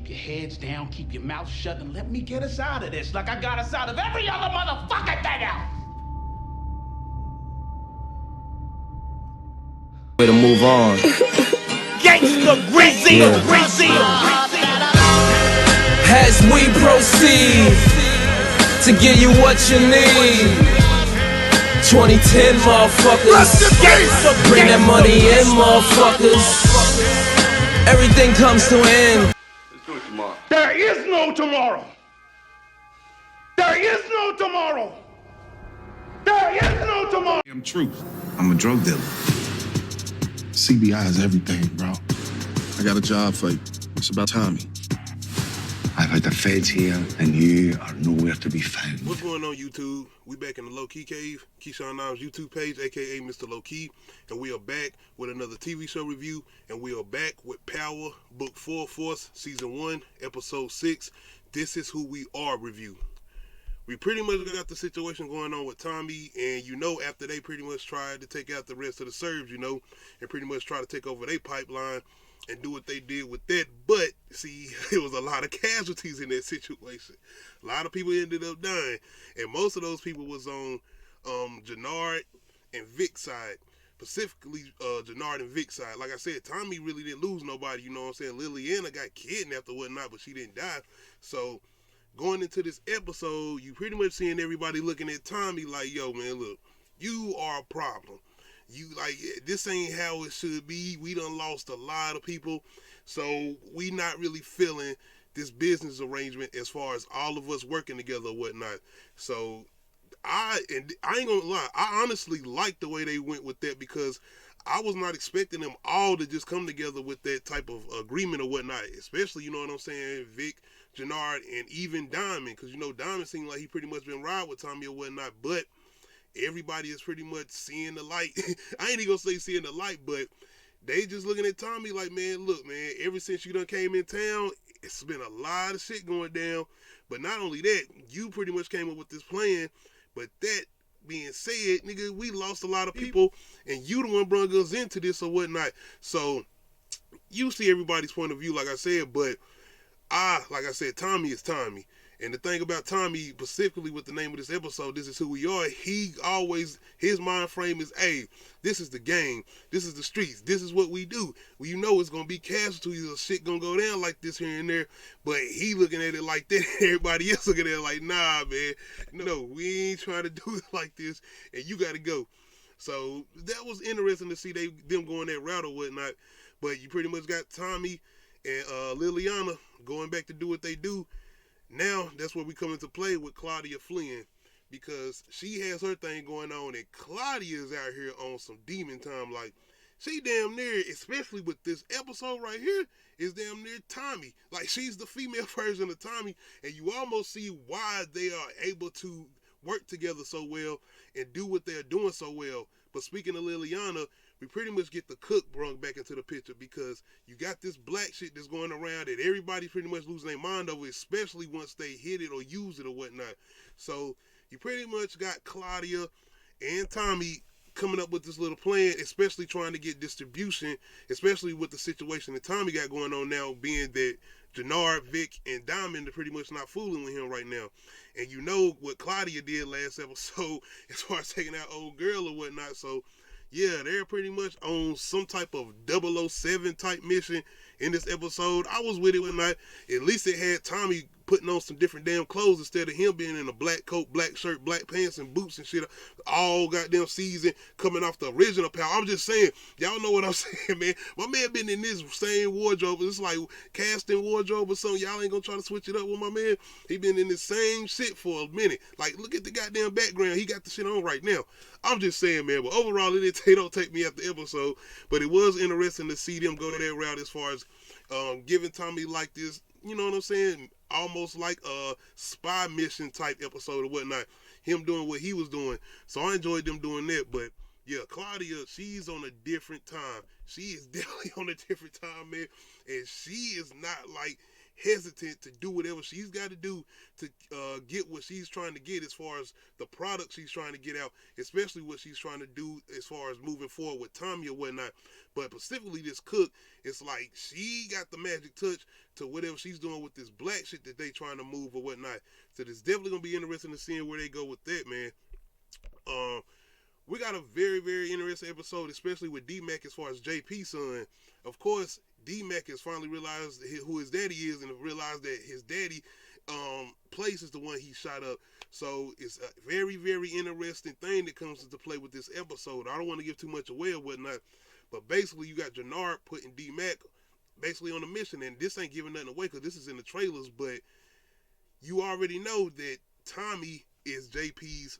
keep your heads down, keep your mouth shut, and let me get us out of this like I got us out of every other motherfucking thing else. Way to move on. Gangsta Greasy, Greasy. As we proceed to give you what you need. 2010 motherfuckers. Bring that money in, motherfuckers. Everything comes to an end. Let's do it tomorrow. There is no tomorrow. There is no tomorrow. There is no tomorrow. Damn truth. I'm a drug dealer. CBI is everything, bro. I got a job for you. It's about Tommy. I've had the feds here, and you are nowhere to be found. What's going on, YouTube? We back in the Low Key Cave, Keyshawn Niles YouTube page, aka Mr. Low Key, and we are back with another TV show review, and we are back with Power, Book 4, Force, Season 1, Episode 6. This is Who We Are review. We pretty much got the situation going on with Tommy, and after they pretty much tried to take out the rest of the Serbs, and pretty much try to take over their pipeline and do what they did with that. But see, it was a lot of casualties in that situation. A lot of people ended up dying, and most of those people was on Jannard and Vic's side. Specifically, Jannard and Vic's side. Like I said, Tommy really didn't lose nobody. You know what I'm saying? Liliana got kidnapped or whatnot, but she didn't die. So going into this episode, you pretty much seeing everybody looking at Tommy like, yo, man, look, you are a problem. You this ain't how it should be. We done lost a lot of people, so we not really feeling this business arrangement as far as all of us working together or whatnot. So I ain't gonna lie, I honestly like the way they went with that, because I was not expecting them all to just come together with that type of agreement or whatnot, especially, you know what I'm saying, Vic, Jannard, and even Diamond, because Diamond seemed like he pretty much been riding with Tommy or whatnot, but everybody is pretty much seeing the light. I ain't even gonna say seeing the light, but they just looking at Tommy like, man, look, man, ever since you done came in town, it's been a lot of shit going down. But not only that, you pretty much came up with this plan. But that being said, nigga, we lost a lot of people, and you the one brought us into this or whatnot. So you see everybody's point of view, like I said, but like I said, Tommy is Tommy. And the thing about Tommy, specifically with the name of this episode, This Is Who We Are, his mind frame is, hey, this is the game. This is the streets. This is what we do. Well, it's going to be casualties or shit going to go down like this here and there. But he looking at it like that. Everybody else looking at it like, nah, man. No, we ain't trying to do it like this. And you got to go. So that was interesting to see them going that route or whatnot. But you pretty much got Tommy and Liliana going back to do what they do. Now, that's where we come into play with Claudia fleeing, because she has her thing going on, and Claudia's out here on some demon time. Like, she damn near, especially with this episode right here, is damn near Tommy. Like, she's the female version of Tommy, and you almost see why they are able to work together so well and do what they're doing so well. But speaking of Liliana, we pretty much get the cook brought back into the picture, because you got this black shit that's going around that everybody pretty much losing their mind over, especially once they hit it or use it or whatnot. So you pretty much got Claudia and Tommy coming up with this little plan, especially trying to get distribution, especially with the situation that Tommy got going on now, being that Jannard, Vic, and Diamond are pretty much not fooling with him right now. And you know what Claudia did last episode as far as taking out old girl or whatnot. So yeah, they're pretty much on some type of 007 type mission in this episode. I was with it one night. At least it had Tommy putting on some different damn clothes instead of him being in a black coat, black shirt, black pants, and boots and shit. All goddamn season coming off the original Power. I'm just saying, y'all know what I'm saying, man. My man been in this same wardrobe. It's like casting wardrobe or something. Y'all ain't gonna try to switch it up with my man. He been in the same shit for a minute. Like, look at the goddamn background. He got the shit on right now. I'm just saying, man. But overall, they don't take me out the episode. But it was interesting to see them go that route as far as giving Tommy like this, you know what I'm saying, almost like a spy mission type episode or whatnot, him doing what he was doing. So I enjoyed them doing that. But yeah, Claudia, she's on a different time. She is definitely on a different time, man. And she is not like hesitant to do whatever she's got to do to get what she's trying to get as far as the product she's trying to get out, especially what she's trying to do as far as moving forward with Tommy or whatnot. But specifically this Cook, it's like she got the magic touch to whatever she's doing with this black shit that they trying to move or whatnot. So it's definitely going to be interesting to see where they go with that, man. We got a very, very interesting episode, especially with D-Mac as far as JP's son. Of course, D-Mac has finally realized who his daddy is and realized that his daddy place is the one he shot up. So it's a very, very interesting thing that comes into play with this episode. I don't want to give too much away or whatnot, but basically you got Jannard putting D-Mac basically on a mission, and this ain't giving nothing away because this is in the trailers, but you already know that Tommy is JP's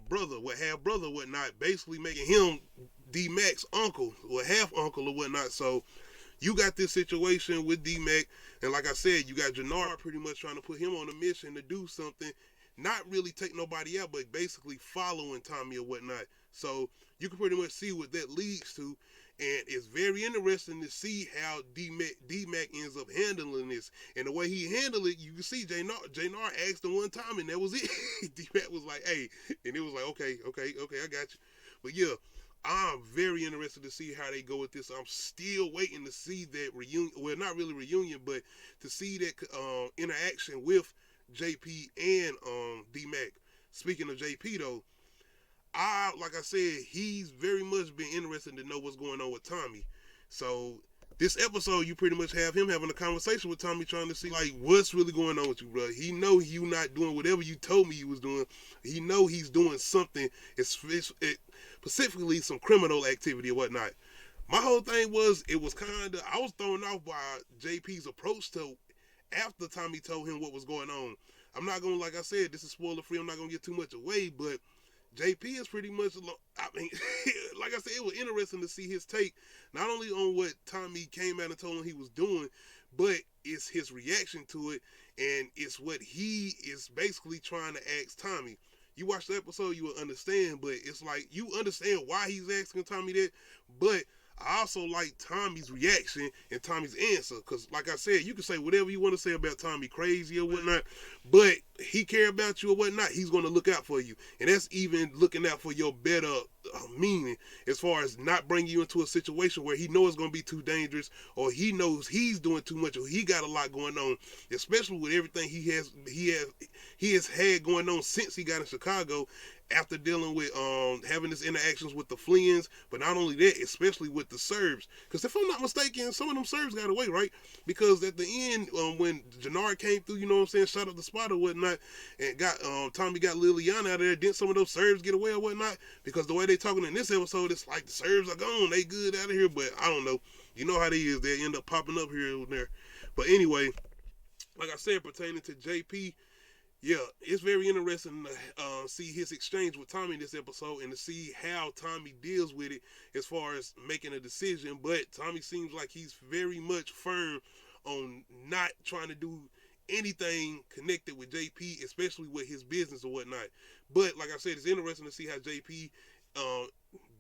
brother, half brother, whatnot, basically making him D-Mac's uncle or half uncle or whatnot. So you got this situation with D-Mac, and like I said, you got Jannard pretty much trying to put him on a mission to do something, not really take nobody out, but basically following Tommy or whatnot. So you can pretty much see what that leads to, and it's very interesting to see how D-Mac ends up handling this. And the way he handled it, you can see Jannard asked him one time, and that was it. D-Mac was like, hey, and it was like, okay, I got you. But yeah, I'm very interested to see how they go with this. I'm still waiting to see that reunion, well, not really reunion, but to see that interaction with JP and D-Mac. Speaking of JP, though, like I said, he's very much been interested to know what's going on with Tommy. So this episode, you pretty much have him having a conversation with Tommy, trying to see like what's really going on with you, bro. He know you not doing whatever you told me you was doing. He know he's doing something. It's specifically some criminal activity or whatnot. My whole thing was, it was kind of, I was thrown off by JP's approach to after Tommy told him what was going on. I'm not gonna, like I said, this is spoiler free. I'm not gonna get too much away, but JP is pretty much, I mean, like I said, it was interesting to see his take, not only on what Tommy came out and told him he was doing, but it's his reaction to it, and it's what he is basically trying to ask Tommy. You watch the episode, you will understand, but it's like, you understand why he's asking Tommy that, but I also like Tommy's reaction and Tommy's answer, because like I said, you can say whatever you want to say about Tommy, crazy or whatnot, but he care about you or whatnot, he's going to look out for you. And that's even looking out for your better meaning, as far as not bringing you into a situation where he knows it's going to be too dangerous, or he knows he's doing too much, or he got a lot going on, especially with everything he has had going on since he got in Chicago, after dealing with having his interactions with the Fleeings, but not only that, especially with the Serbs. Because if I'm not mistaken, some of them Serbs got away, right? Because at the end, when Jannard came through, you know what I'm saying, shot up the spot or whatnot, and got Tommy got Liliana out of there, didn't some of those Serbs get away or whatnot? Because the way they talking in this episode, it's like the Serbs are gone, they good out of here, but I don't know. You know how they is, they end up popping up here and there. But anyway, like I said, pertaining to JP, yeah, it's very interesting to see his exchange with Tommy in this episode and to see how Tommy deals with it as far as making a decision. But Tommy seems like he's very much firm on not trying to do anything connected with JP, especially with his business or whatnot. But like I said, it's interesting to see how JP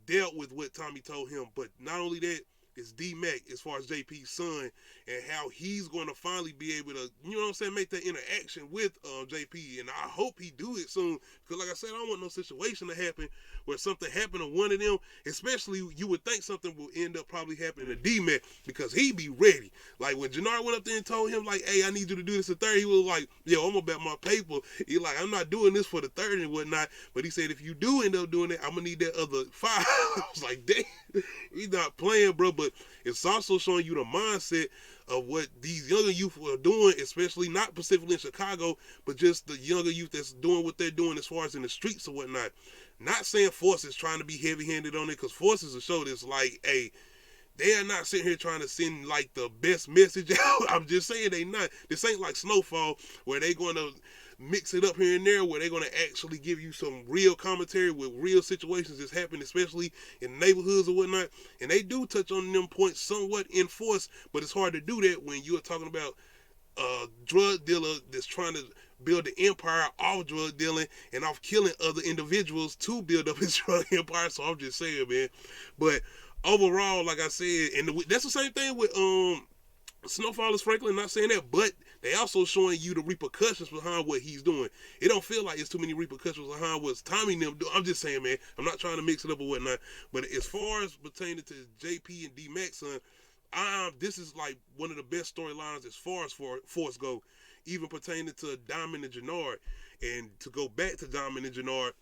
dealt with what Tommy told him. But not only that, it's D-Mac as far as JP's son, and how he's going to finally be able to, you know what I'm saying, make that interaction with JP. And I hope he do it soon, because like I said, I don't want no situation to happen where something happened to one of them, especially you would think something will end up probably happening to D-Mac, because he be ready. Like when Jannard went up there and told him like, hey, I need you to do this the third, he was like, yo, I'm gonna bet my paper. He like, I'm not doing this for the third and whatnot, but he said, if you do end up doing it, I'm gonna need that other 5. I was like, damn, he's not playing, bro. But it's also showing you the mindset of what these younger youth are doing, especially not specifically in Chicago, but just the younger youth that's doing what they're doing as far as in the streets or whatnot. Not saying Force is trying to be heavy-handed on it, because Force is a show that's like, hey, they are not sitting here trying to send like the best message out. I'm just saying they not. This ain't like Snowfall, where they going to mix it up here and there, where they're going to actually give you some real commentary with real situations that's happening, especially in neighborhoods or whatnot. And they do touch on them points somewhat in Force, but it's hard to do that when you're talking about a drug dealer that's trying to build an empire off drug dealing and off killing other individuals to build up his drug empire. So I'm just saying, man. But overall, like I said, and that's the same thing with Snowfall is Franklin, not saying that, but they also showing you the repercussions behind what he's doing. It don't feel like it's too many repercussions behind what Tommy and them do. I'm just saying, man, I'm not trying to mix it up or whatnot, but as far as pertaining to JP and D-Max, son, this is like one of the best storylines as far as Force go, even pertaining to Diamond and Jannard. And to go back to Diamond and Jannard,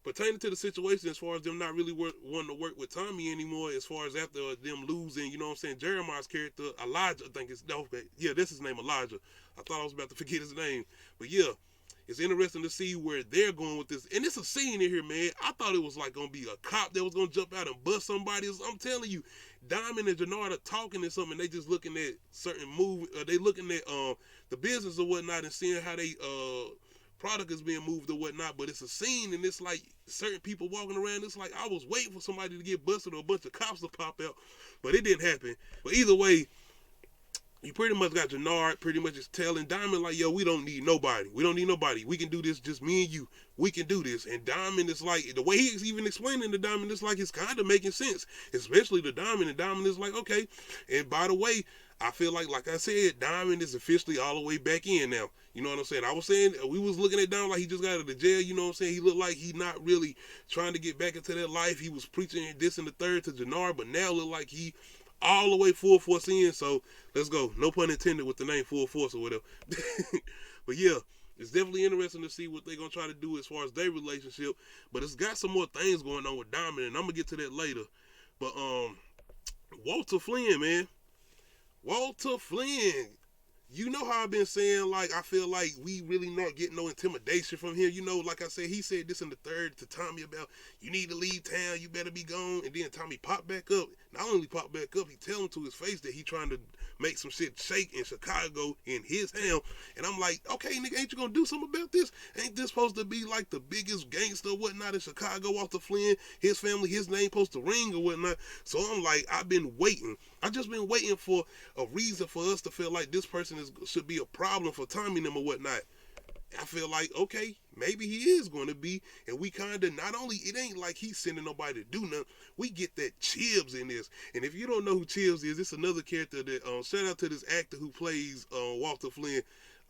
pertaining to the situation as far as them not really wanting to work with Tommy anymore, as far as after them losing, you know what I'm saying, Jeremiah's character, Elijah, I think it's, yeah, that's his name, Elijah. I thought I was about to forget his name. But yeah, it's interesting to see where they're going with this. And it's a scene in here, man. I thought it was like going to be a cop that was going to jump out and bust somebody. I'm telling you, Diamond and Jannard are talking and something. They just looking at certain movies. They looking at the business or whatnot and seeing how they product is being moved or whatnot. But it's a scene and it's like certain people walking around. It's like I was waiting for somebody to get busted or a bunch of cops to pop out. But it didn't happen. But either way, you pretty much got Jannard pretty much just telling Diamond like, yo, we don't need nobody. We don't need nobody. We can do this, just me and you. We can do this. And Diamond is like, the way he's even explaining to Diamond, it's like it's kind of making sense. Especially to Diamond. And Diamond is like, okay. And by the way, I feel like I said, Diamond is officially all the way back in now. You know what I'm saying? I was saying, we was looking at Diamond like he just got out of the jail. You know what I'm saying? He looked like he not really trying to get back into that life. He was preaching this and the third to Jannard, but now look like he all the way full force in. So let's go. No pun intended with the name Full Force or whatever. But yeah, it's definitely interesting to see what they're going to try to do as far as their relationship. But it's got some more things going on with Diamond, and I'm going to get to that later. But Walter Flynn, man. Walter Flynn. You know how I've been saying, like, I feel like we really not getting no intimidation from him. You know, like I said, he said this in the third to Tommy about, you need to leave town, you better be gone. And then Tommy popped back up. Not only popped back up, he tell him to his face that he trying to make some shit shake in Chicago in his town. And I'm like, okay, nigga, ain't you gonna do something about this? Ain't this supposed to be like the biggest gangster or whatnot in Chicago, Walter Flynn? His family, his name supposed to ring or whatnot. So I'm like, I've been waiting. I just been waiting for a reason for us to feel like this person should be a problem for Tommy and them or whatnot. I feel like, okay, maybe he is going to be, and we kind of, not only, it ain't like he's sending nobody to do nothing, we get that Chibbs in this. And if you don't know who Chibbs is, it's another character that, shout out to this actor who plays Walter Flynn.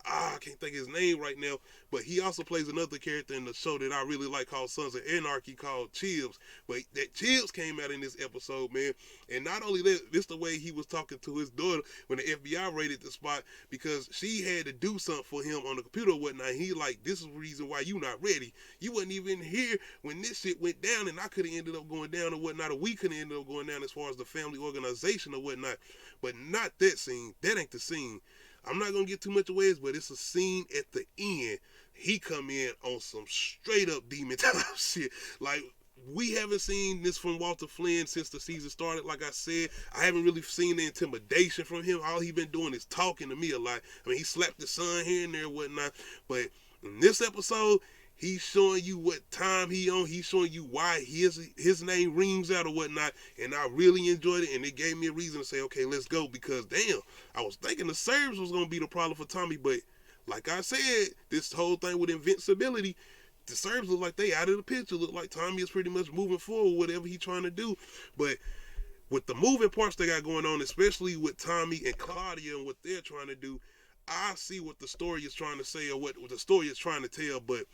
I can't think of his name right now, but he also plays another character in the show that I really like called Sons of Anarchy called Chibbs. But that Chibbs came out in this episode, man. And not only that, this the way he was talking to his daughter when the FBI raided the spot, because she had to do something for him on the computer or whatnot. And he like, this is the reason why you not ready. You wasn't even here when this shit went down, and I could have ended up going down or whatnot, or we could have ended up going down as far as the family organization or whatnot. But not that scene. That ain't the scene. I'm not going to get too much away, but it's a scene at the end. He come in on some straight up demon type shit. Like, we haven't seen this from Walter Flynn since the season started. Like I said, I haven't really seen the intimidation from him. All he been doing is talking to me a lot. I mean, he slapped his son here and there and whatnot. But in this episode, he's showing you what time he on. He's showing you why his name rings out or whatnot. And I really enjoyed it. And it gave me a reason to say, okay, let's go. Because, damn, I was thinking the Serbs was going to be the problem for Tommy. But like I said, this whole thing with invincibility, the Serbs look like they out of the picture. Look like Tommy is pretty much moving forward, whatever he's trying to do. But with the moving parts they got going on, especially with Tommy and Claudia and what they're trying to do, I see what the story is trying to say or what the story is trying to tell. But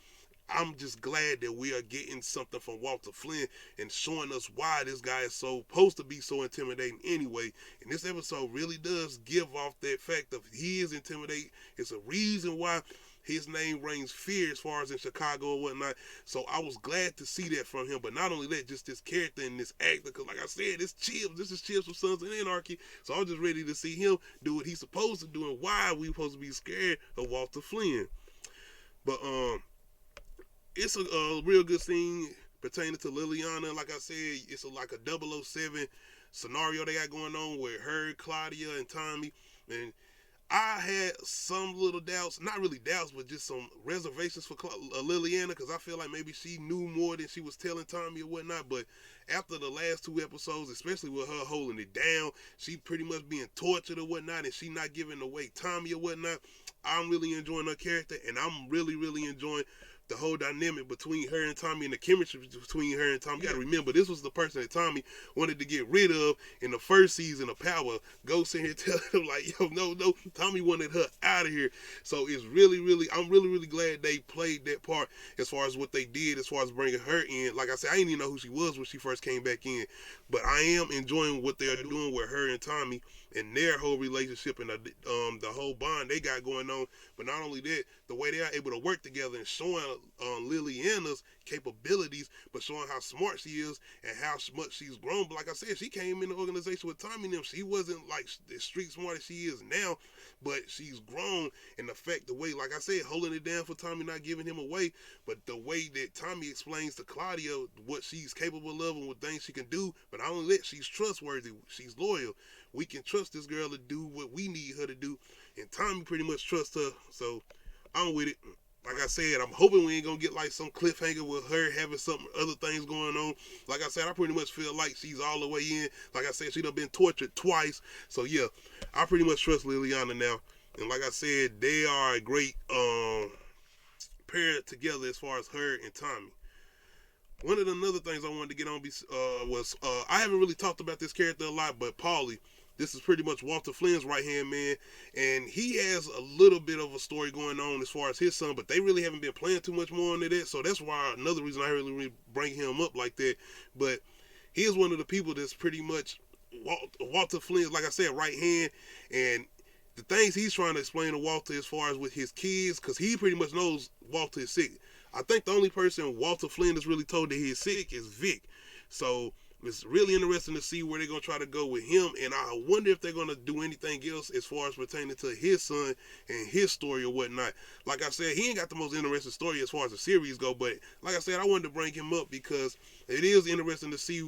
I'm just glad that we are getting something from Walter Flynn and showing us why this guy is supposed to be so intimidating anyway. And this episode really does give off that fact of he is intimidating. It's a reason why his name reigns fear as far as in Chicago and whatnot. So I was glad to see that from him. But not only that, just this character and this actor. Because like I said, this is Chibbs from Sons of Anarchy. So I was just ready to see him do what he's supposed to do and why we supposed to be scared of Walter Flynn. But it's a real good scene pertaining to Liliana. Like I said, it's like a 007 scenario they got going on with her, Claudia, and Tommy. And I had some little doubts, not really doubts, but just some reservations for Liliana, because I feel like maybe she knew more than she was telling Tommy or whatnot. But after the last two episodes, especially with her holding it down, she pretty much being tortured or whatnot, and she not giving away Tommy or whatnot, I'm really enjoying her character, and I'm really, really enjoying the whole dynamic between her and Tommy and the chemistry between her and Tommy. You got to remember, this was the person that Tommy wanted to get rid of in the first season of Power. Ghost in here telling him like, yo, no, Tommy wanted her out of here. So it's really, I'm really glad they played that part as far as what they did, as far as bringing her in. Like I said, I didn't even know who she was when she first came back in, but I am enjoying what they're doing with her and Tommy and their whole relationship and the whole bond they got going on. But not only that, the way they are able to work together and showing Liliana's capabilities, but showing how smart she is and how much she's grown. But like I said, she came in the organization with Tommy and them. She wasn't like the street smart as she is now, but she's grown. And the fact, the way, like I said, holding it down for Tommy, not giving him away, but the way that Tommy explains to Claudia what she's capable of and what things she can do. But not only that, she's trustworthy, she's loyal. We can trust this girl to do what we need her to do, and Tommy pretty much trusts her. So I'm with it. Like I said, I'm hoping we ain't gonna get like some cliffhanger with her having some other things going on. Like I said, I pretty much feel like she's all the way in. Like I said, she done been tortured twice. So yeah, I pretty much trust Liliana now. And like I said, they are a great pair together as far as her and Tommy. One of the other things I wanted to get on was I haven't really talked about this character a lot, but Paulie. This is pretty much Walter Flynn's right-hand man, and he has a little bit of a story going on as far as his son, but they really haven't been playing too much more into that, so that's why another reason I really bring him up like that. But he is one of the people that's pretty much Walter Flynn's, like I said, right hand, and the things he's trying to explain to Walter as far as with his kids, because he pretty much knows Walter is sick. I think the only person Walter Flynn has really told that he's sick is Vic. So it's really interesting to see where they're going to try to go with him, and I wonder if they're going to do anything else as far as pertaining to his son and his story or whatnot. Like I said, he ain't got the most interesting story as far as the series go, but like I said, I wanted to bring him up because it is interesting to see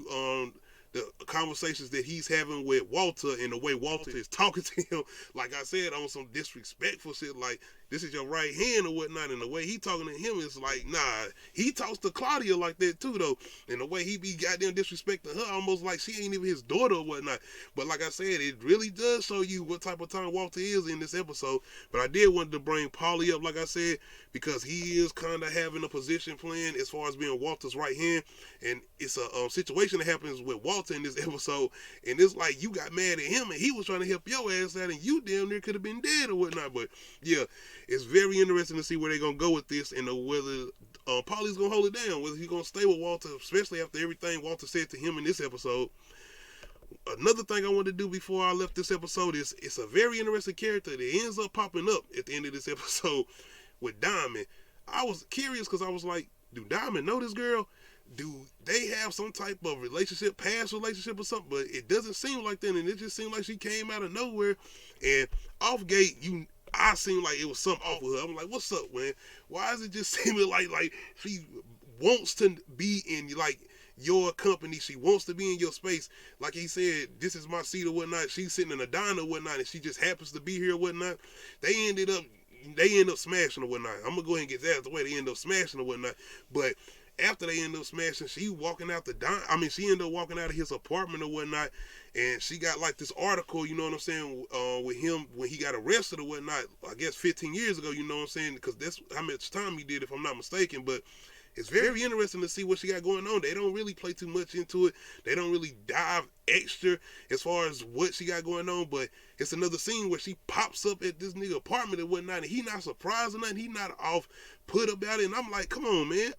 the conversations that he's having with Walter and the way Walter is talking to him. Like I said, on some disrespectful shit, like, this is your right hand or whatnot, and the way he talking to him is like, nah, he talks to Claudia like that too, though, and the way he be goddamn disrespecting her, almost like she ain't even his daughter or whatnot. But like I said, it really does show you what type of time Walter is in this episode. But I did want to bring Paulie up, like I said, because he is kind of having a position plan as far as being Walter's right hand, and it's a situation that happens with Walter in this episode, and it's like you got mad at him, and he was trying to help your ass out, and you damn near could have been dead or whatnot. But yeah, it's very interesting to see where they're going to go with this, and whether Paulie's going to hold it down, whether he's going to stay with Walter, especially after everything Walter said to him in this episode. Another thing I wanted to do before I left this episode is it's a very interesting character that ends up popping up at the end of this episode with Diamond. I was curious because I was like, do Diamond know this girl? Do they have some type of relationship, past relationship or something? But it doesn't seem like that, and it just seemed like she came out of nowhere. And off gate, I seemed like it was something off with her. I'm like, what's up, man? Why is it just seeming like she wants to be in like your company? She wants to be in your space. Like he said, this is my seat or whatnot. She's sitting in a diner or whatnot, and she just happens to be here or whatnot. They end up smashing or whatnot. I'm gonna go ahead and get that out of the way. They end up smashing or whatnot. But after they end up smashing, she walking out she ended up walking out of his apartment or whatnot, and she got like this article, you know what I'm saying, with him when he got arrested or whatnot, I guess 15 years ago, you know what I'm saying, because that's how much time he did, if I'm not mistaken. But it's very interesting to see what she got going on. They don't really play too much into it. They don't really dive extra as far as what she got going on, but it's another scene where she pops up at this nigga apartment and whatnot, and he not surprised or nothing. He not off put about it, and I'm like, come on, man.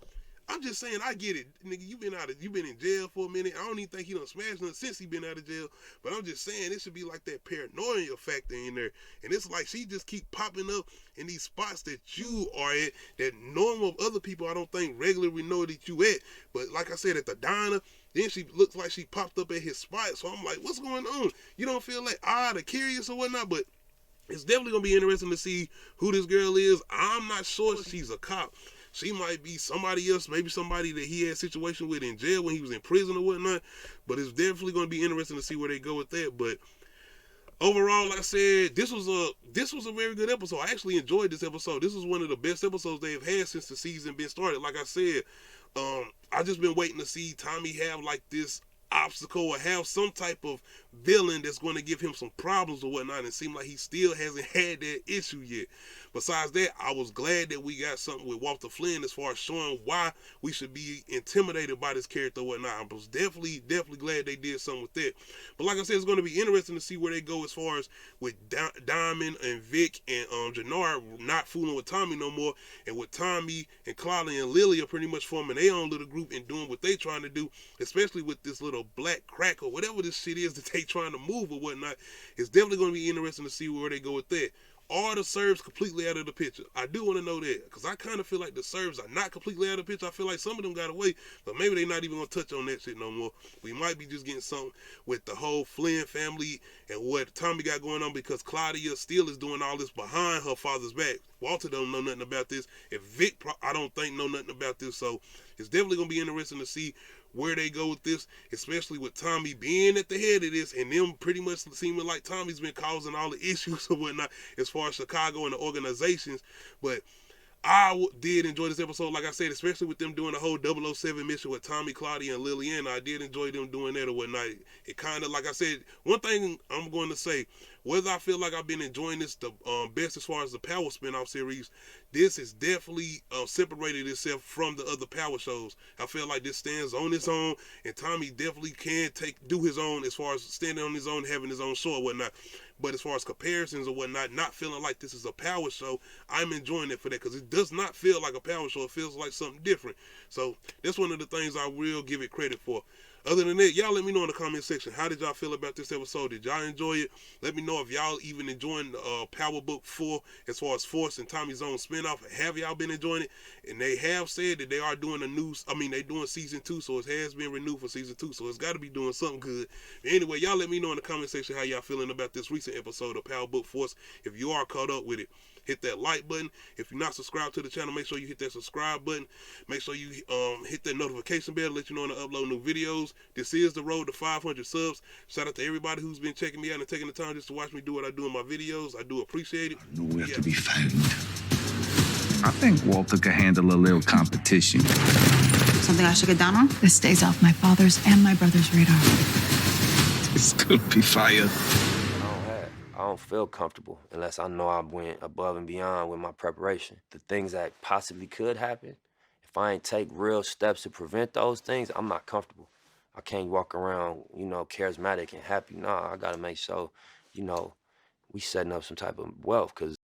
I'm just saying, I get it, nigga. You been in jail for a minute. I don't even think he done smashed nothing since he been out of jail. But I'm just saying, it should be like that paranoia factor in there. And it's like she just keep popping up in these spots that you are at, that normal other people I don't think regularly know that you at. But like I said, at the diner, then she looks like she popped up at his spot. So I'm like, what's going on? You don't feel like odd or curious or whatnot, but it's definitely gonna be interesting to see who this girl is. I'm not sure she's a cop. She might be somebody else, maybe somebody that he had a situation with in jail when he was in prison or whatnot. But it's definitely going to be interesting to see where they go with that. But overall, like I said, this was a very good episode. I actually enjoyed this episode. This was one of the best episodes they've had since the season been started. Like I said, I just been waiting to see Tommy have like this obstacle or have some type of villain that's going to give him some problems or whatnot, and it seems like he still hasn't had that issue yet. Besides that, I was glad that we got something with Walter Flynn as far as showing why we should be intimidated by this character or whatnot. I was definitely glad they did something with that. But like I said, it's going to be interesting to see where they go as far as with Diamond and Vic and Jannard not fooling with Tommy no more, and with Tommy and Claudia and Lily are pretty much forming their own little group and doing what they trying to do, especially with this little black crack or whatever this shit is that they trying to move or whatnot. It's definitely going to be interesting to see where they go with that. Are the Serbs completely out of the picture? I do want to know that, because I kind of feel like the Serbs are not completely out of the picture. I feel like some of them got away, but maybe they're not even going to touch on that shit no more. We might be just getting something with the whole Flynn family and what Tommy got going on, because Claudia still is doing all this behind her father's back. Walter don't know nothing about this. If Vic, I don't think know nothing about this. So it's definitely going to be interesting to see where they go with this, especially with Tommy being at the head of this and them pretty much seeming like Tommy's been causing all the issues or whatnot as far as Chicago and the organizations. But I did enjoy this episode, like I said, especially with them doing the whole 007 mission with Tommy, Claudia, and Lillian. I did enjoy them doing that or whatnot. It kind of, like I said, one thing I'm going to say, whether I feel like I've been enjoying this the best as far as the Power spinoff series, this is definitely separated itself from the other Power shows. I feel like this stands on its own, and Tommy definitely can do his own as far as standing on his own, having his own show or whatnot. But as far as comparisons or whatnot, not feeling like this is a Power show, I'm enjoying it for that, because it does not feel like a Power show. It feels like something different. So that's one of the things I will give it credit for. Other than that, y'all let me know in the comment section, how did y'all feel about this episode? Did y'all enjoy it? Let me know if y'all even enjoying Power Book 4 as far as Force and Tommy's own spinoff. Have y'all been enjoying it? And they have said that they are doing they doing season 2, so it has been renewed for season 2, so it's got to be doing something good. But anyway, y'all let me know in the comment section how y'all feeling about this recent episode of Power Book Force. If you are caught up with it, hit that like button. If you're not subscribed to the channel, make sure you hit that subscribe button. Make sure you hit that notification bell to let you know when I upload new videos. This is the road to 500 subs. Shout out to everybody who's been checking me out and taking the time just to watch me do what I do in my videos. I do appreciate it. Nowhere to be found. I think Walter could handle a little competition. Something I should get down on? This stays off my father's and my brother's radar. This could be fire. I don't feel comfortable unless I know I went above and beyond with my preparation. The things that possibly could happen, if I ain't take real steps to prevent those things, I'm not comfortable. I can't walk around, charismatic and happy. Nah, I gotta make sure, we setting up some type of wealth, because